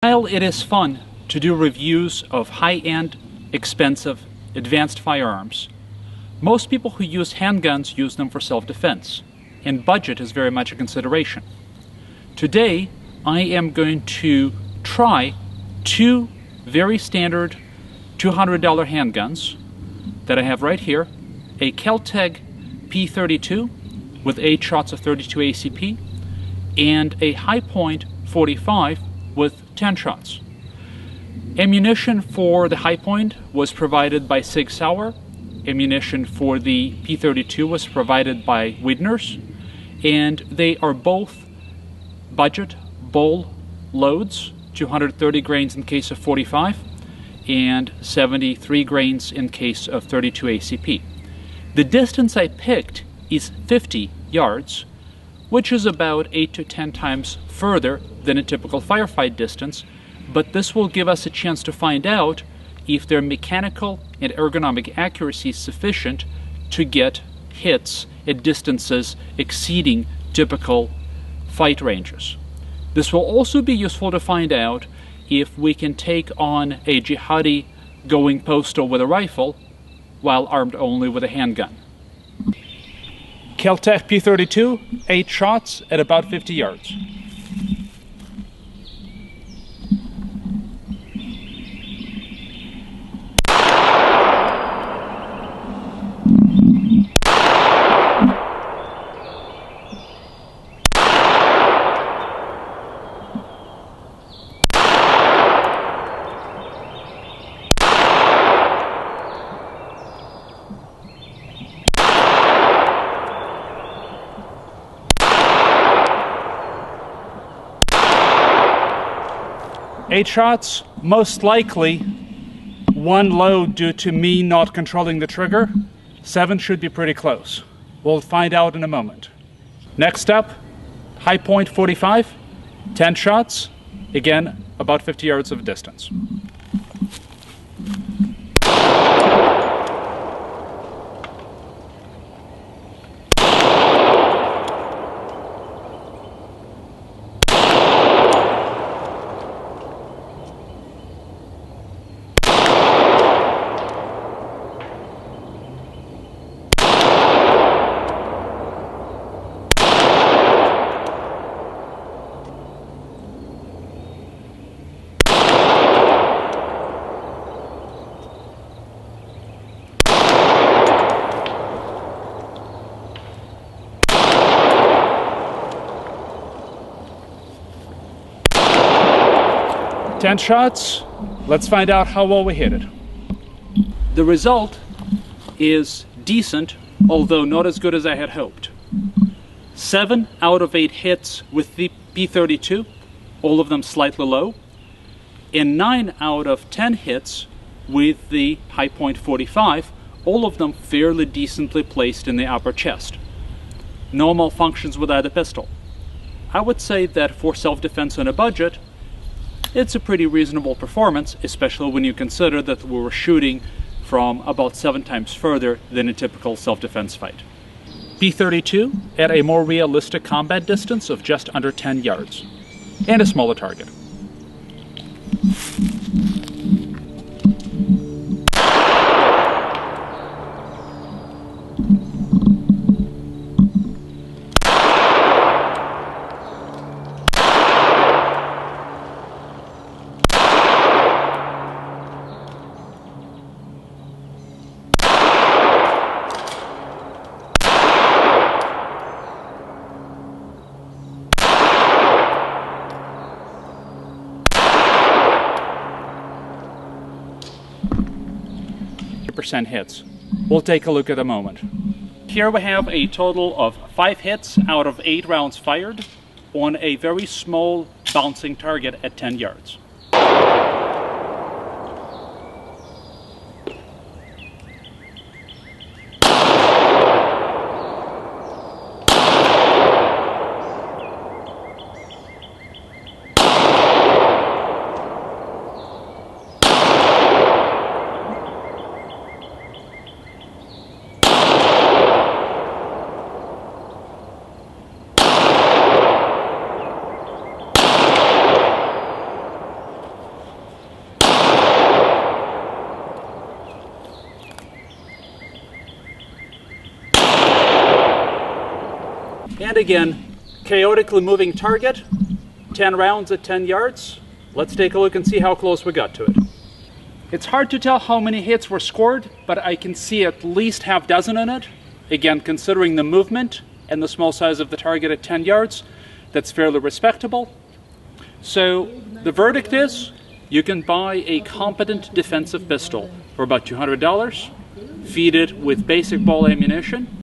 While it is fun to do reviews of high-end, expensive, advanced firearms, most people who use handguns use them for self-defense, and budget is very much a consideration. Today, I am going to try two very standard $200 handguns that I have right here, a Kel-Tec P32 with 8 shots of 32 ACP, and a Hi-Point 45 with 10 shots. Ammunition for the Hi-Point was provided by Sig Sauer. Ammunition for the P32 was provided by Widner's, and they are both budget bowl loads, 230 grains in case of 45 and 73 grains in case of 32 ACP. The distance I picked is 50 yards, which is about 8 to 10 times further than a typical firefight distance, but this will give us a chance to find out if their mechanical and ergonomic accuracy is sufficient to get hits at distances exceeding typical fight ranges. This will also be useful to find out if we can take on a jihadi going postal with a rifle while armed only with a handgun. Kel-Tec P32, 8 shots at about 50 yards. Eight shots, most likely one load due to me not controlling the trigger. 7 should be pretty close. We'll find out in a moment. Next up, Hi-Point 45, 10 shots, again about 50 yards of distance. Ten shots. Let's find out how well we hit it. The result is decent, although not as good as I had hoped. 7 out of 8 hits with the P32, all of them slightly low, and 9 out of 10 hits with the Hi-Point 45, all of them fairly decently placed in the upper chest. No malfunctions with either pistol. I would say that for self-defense on a budget, it's a pretty reasonable performance, especially when you consider that we were shooting from about 7 times further than a typical self-defense fight. P32 at a more realistic combat distance of just under 10 yards, and a smaller target. % hits. We'll take a look at a moment. Here we have a total of 5 hits out of 8 rounds fired on a very small bouncing target at 10 yards. And again, chaotically moving target, 10 rounds at 10 yards. Let's take a look and see how close we got to it. It's hard to tell how many hits were scored, but I can see at least half dozen on it. Again, considering the movement and the small size of the target at 10 yards, that's fairly respectable. So the verdict is, you can buy a competent defensive pistol for about $200, feed it with basic ball ammunition,